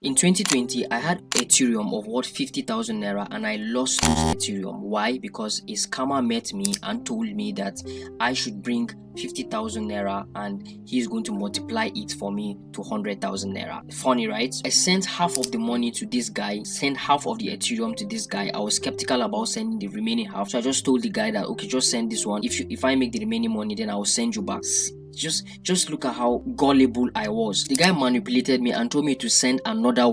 In 2020, I had Ethereum of what 50,000 naira and I lost those Ethereum. Why? Because a scammer met me and told me that I should bring 50,000 naira and he's going to multiply it for me to 100,000 naira. Funny, right? I sent half of the money to this guy, sent half of the Ethereum to this guy. I was skeptical about sending the remaining half, so I just told the guy that okay, just send this one. If I make the remaining money, then I will send you back. Just look at how gullible I was. The guy manipulated me and told me to send another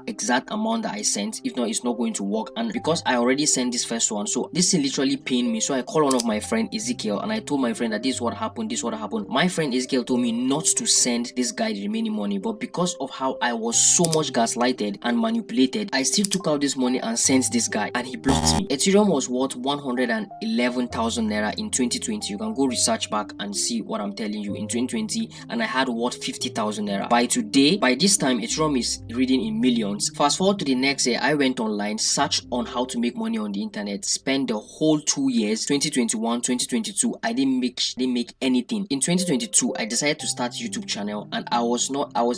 exact amount that I sent. If not, it's not going to work. And because I already sent this first one, so this thing literally pained me. So I called one of my friend Ezekiel and I told my friend that this is what happened, this is what happened. My friend Ezekiel told me not to send this guy the remaining money, but because of how I was so much gaslighted and manipulated, I still took out this money and sent this guy and he blocked me. Ethereum was worth 111,000 naira in 2020. You can go research back and see what I'm telling you in 2020, and I had what 50,000 naira. By this time, Ethereum is reading in millions. Fast forward to the next year, I went online, searched on how to make money on the internet, spent the whole 2 years, 2021, 2022. I didn't make anything. In 2022, I decided to start YouTube channel, and I was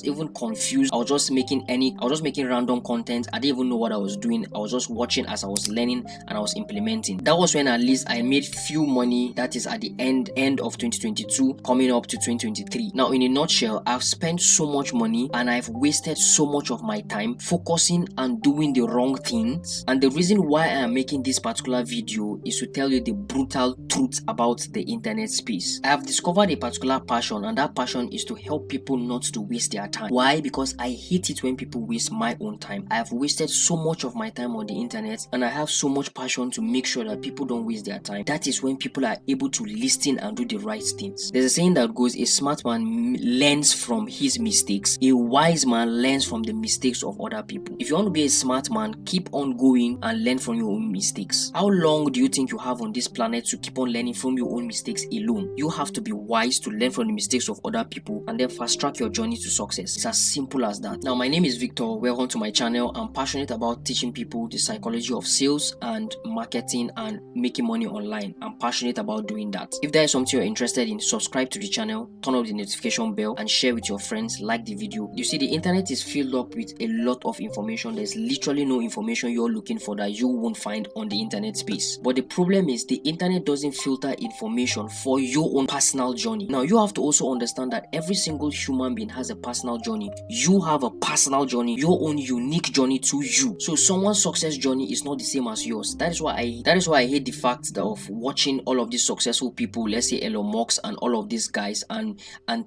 even confused. I was just making random content. I didn't even know what I was doing. I was just watching as I was learning and I was implementing. That was when at least I made few money. That is at the end of 2022, coming up to 2023. Now, in a nutshell, I've spent so much money and I've wasted so much of my time focusing and doing the wrong things. And the reason why I am making this particular video is to tell you the brutal truth about the internet space. I have discovered a particular passion, and that passion is to help people not to waste their time. Why? Because I hate it when people waste my own time. I have wasted so much of my time on the internet, and I have so much passion to make sure that people don't waste their time. That is when people are able to listen and do the right things. There's a saying that goes, a smart man learns from his mistakes, a wise man learns from the mistakes of other people. If you want to be a smart man, keep on going and learn from your own mistakes. How long do you think you have on this planet to keep on learning from your own mistakes alone? You have to be wise to learn from the mistakes of other people and then fast track your journey to success. It's as simple as that. Now, my name is Victor. Welcome to my channel. I'm passionate about teaching people the psychology of sales and marketing and making money online. I'm passionate about doing that. If there is something you're interested in, subscribe to the channel, turn on the notification bell, and share with your friends. Like the video. You see, the internet is filled up with a lot of information. There's literally no information you're looking for that you won't find on the internet space. But the problem is the internet doesn't filter information for your own personal journey. Now, you have to also understand that every single human being has a personal journey. You have a personal journey, your own unique journey to you. So someone's success journey is not the same as yours. That is why I hate the fact that of watching all of these successful people, let's say Elon Musk and all of these guys, and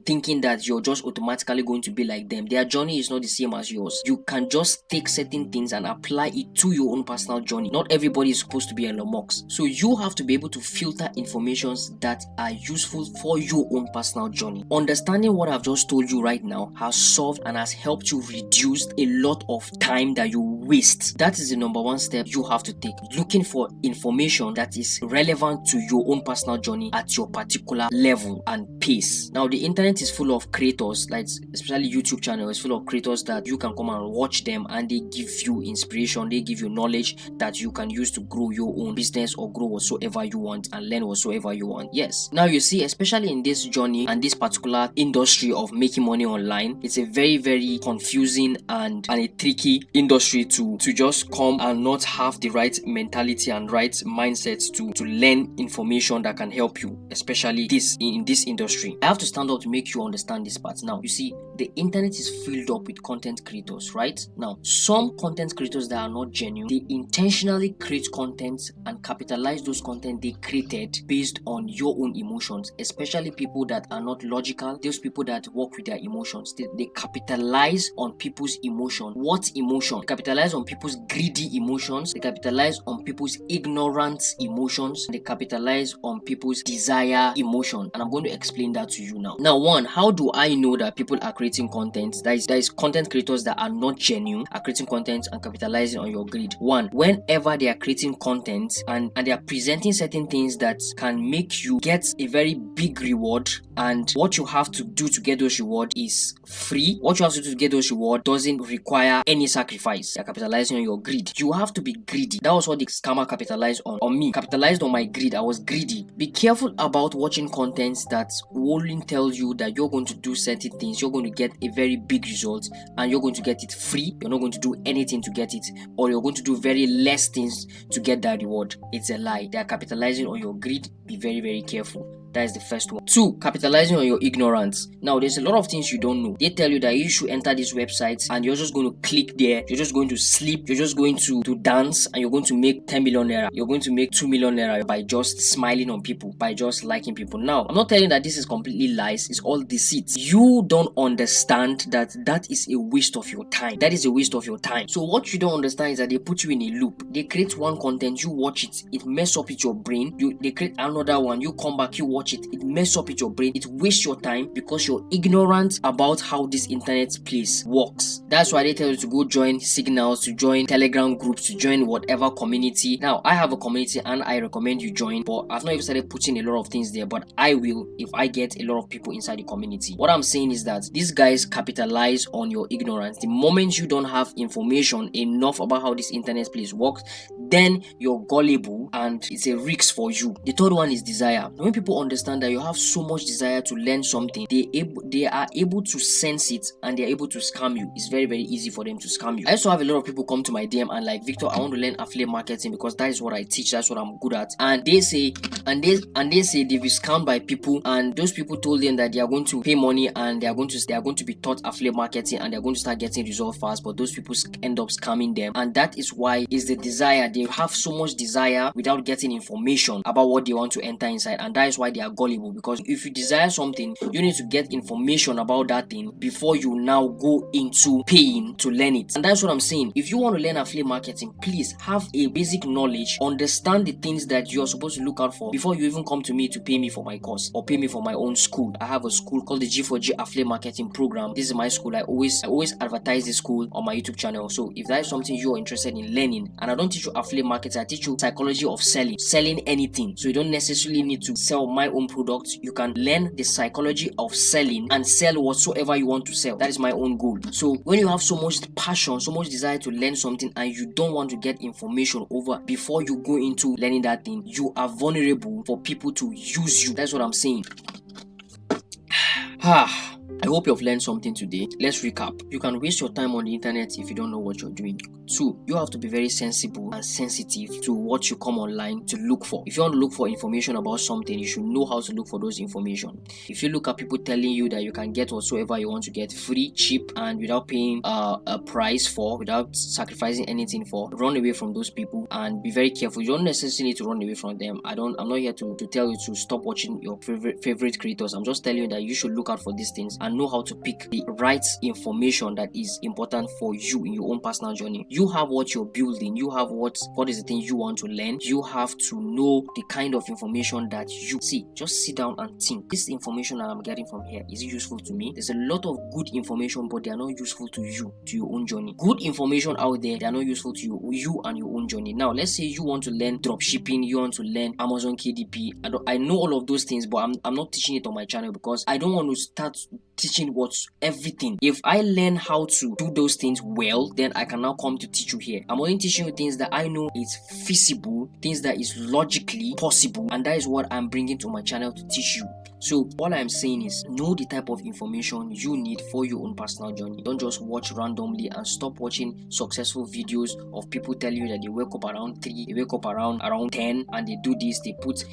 thinking that you're just automatically going to be like them. Their journey is not the same as yours. You can just take certain things and apply it to your own personal journey. Not everybody is supposed to be Elon Musk. So you have to be able to filter informations that are useful for your own personal journey. Understanding what I've just told you right now has solved and has helped you reduce a lot of time that you waste. That is the number one step you have to take. Looking for information that is relevant to your own personal journey at your particular level and pace. Now, the internet is full of creators, like especially YouTube channel is full of creators that you can come and watch them and they give you inspiration, they give you knowledge that you can use to grow your own business or grow whatsoever you want and learn whatsoever you want. Yes. Now, you see, especially in this journey and this particular industry of making money online, it's a very, very confusing and a tricky industry to just come and not have the right mentality and right mindsets to learn information that can help you, especially in this industry. I have to stand up to make you understand this part. Now, you see, the internet is filled up with content creators, right? Now, some content creators that are not genuine, they intentionally create content and capitalize those content they created based on your own emotions, especially people that are not logical, those people that work with their emotions. They capitalize on people's emotion. What emotion? They capitalize on people's greedy emotions. They capitalize on people's ignorant emotions. They capitalize on people's desire emotion. And I'm going to explain that to you now. Now, one, how do I know that people are creating content? There is content creators that are not genuine, are creating content and capitalizing on your greed. One, whenever they are creating content and they are presenting certain things that can make you get a very big reward, and what you have to do to get those reward is free. What you have to do to get those reward doesn't require any sacrifice. They're capitalizing on your greed. You have to be greedy. That was what the scammer capitalized on me. Capitalized on my greed. I was greedy. Be careful about watching contents that will only tell you that you're going to do certain things, you're going to get a very big result and you're going to get it free. You're not going to do anything to get it, or you're going to do very less things to get that reward. It's a lie. They are capitalizing on your greed. Be very, very careful. That is the first one. 2, capitalizing on your ignorance. Now, there's a lot of things you don't know. They tell you that you should enter these websites and you're just going to click there. You're just going to sleep. You're just going to dance and you're going to make 10 million naira. You're going to make 2 million naira by just smiling on people, by just liking people. Now, I'm not telling you that this is completely lies. It's all deceit. You don't understand that that is a waste of your time. That is a waste of your time. So what you don't understand is that they put you in a loop. They create one content, you watch it. It mess up with your brain. They create another one. You come back, you watch it mess up with your brain. It wastes your time because you're ignorant about how this internet place works. That's why they tell you to go join Signals, to join Telegram groups, to join whatever community. Now, I have a community and I recommend you join, but I've not even started putting a lot of things there, but I will if I get a lot of people inside the community. What I'm saying is that these guys capitalize on your ignorance. The moment you don't have information enough about how this internet place works, then you're gullible and it's a risk for you. The third one is desire. When people understand that you have so much desire to learn something, they are able to sense it and they are able to scam you. It's very, very easy for them to scam you. I also have a lot of people come to my DM and like, Victor, I want to learn affiliate marketing because that is what I teach, that's what I'm good at. And they say they've been scammed by people, and those people told them that they are going to pay money and they are going to be taught affiliate marketing and they're going to start getting results fast, but those people end up scamming them. And that is why is the desire. They have so much desire without getting information about what they want to enter inside, and that is why they are gullible. Because if you desire something, you need to get information about that thing before you now go into paying to learn it. And that's what I'm saying. If you want to learn affiliate marketing, please have a basic knowledge, understand the things that you're supposed to look out for before you even come to me to pay me for my course or pay me for my own school. I have a school called the G4G Affiliate Marketing Program. This is my school. I always advertise this school on my YouTube channel. So if that is something you're interested in learning, and I don't teach you affiliate marketing, I teach you psychology of selling anything. So you don't necessarily need to sell my own products. You can learn the psychology of selling and sell whatsoever you want to sell. That is my own goal. So when you have so much passion, so much desire to learn something, and you don't want to get information over before you go into learning that thing, you are vulnerable for people to use you. That's what I'm saying. I hope you've learned something today. Let's recap. You can waste your time on the internet if you don't know what you're doing. 2, you have to be very sensible and sensitive to what you come online to look for. If you want to look for information about something, you should know how to look for those information. If you look at people telling you that you can get whatsoever you want to get free, cheap, and without paying a price for, without sacrificing anything for, run away from those people and be very careful. You don't necessarily need to run away from them. I'm not here to tell you to stop watching your favorite creators. I'm just telling you that you should look out for these things and know how to pick the right information that is important for you in your own personal journey. You have what you're building. You have what is the thing you want to learn. You have to know the kind of information that you see. Just sit down and think. This information that I'm getting from here, is it useful to me? There's a lot of good information, but they are not useful to you, to your own journey. Good information out there, they are not useful to you and your own journey. Now, let's say you want to learn dropshipping, you want to learn Amazon KDP. I know all of those things, but I'm not teaching it on my channel because I don't want to start teaching everything. If I learn how to do those things well, then I can now come to teach you here. I'm only teaching you things that I know is feasible, things that is logically possible, and that is what I'm bringing to my channel to teach you. So all I'm saying is know the type of information you need for your own personal journey. Don't just watch randomly and stop watching successful videos of people telling you that they wake up around 3, they wake up around 10 and they do this, they put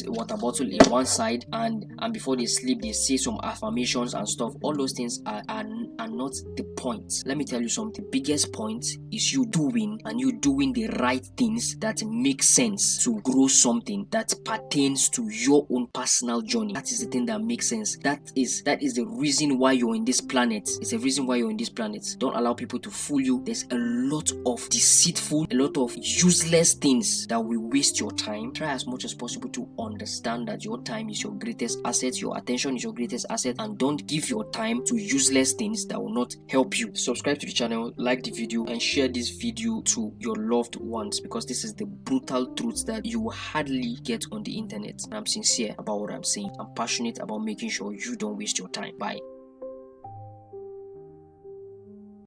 a water bottle in one side and before they sleep they say some affirmations and stuff. All those things are not the point. Let me tell you something. Biggest point is you doing the right things that make sense to grow something that pertains to your own personal journey. That is the thing that makes sense. That is the reason why you're in this planet. It's a reason why you're in this planet. Don't allow people to fool you. There's a lot of deceitful, a lot of useless things that will waste your time. Try as much as possible to understand that your time is your greatest asset, your attention is your greatest asset, and don't give your time to useless things that will not help you. Subscribe to the channel, like the video, and share this video to your loved ones because this is the brutal truth that you will hardly get on the internet. And I'm sincere about what I'm saying. I'm passionate about making sure you don't waste your time. Bye.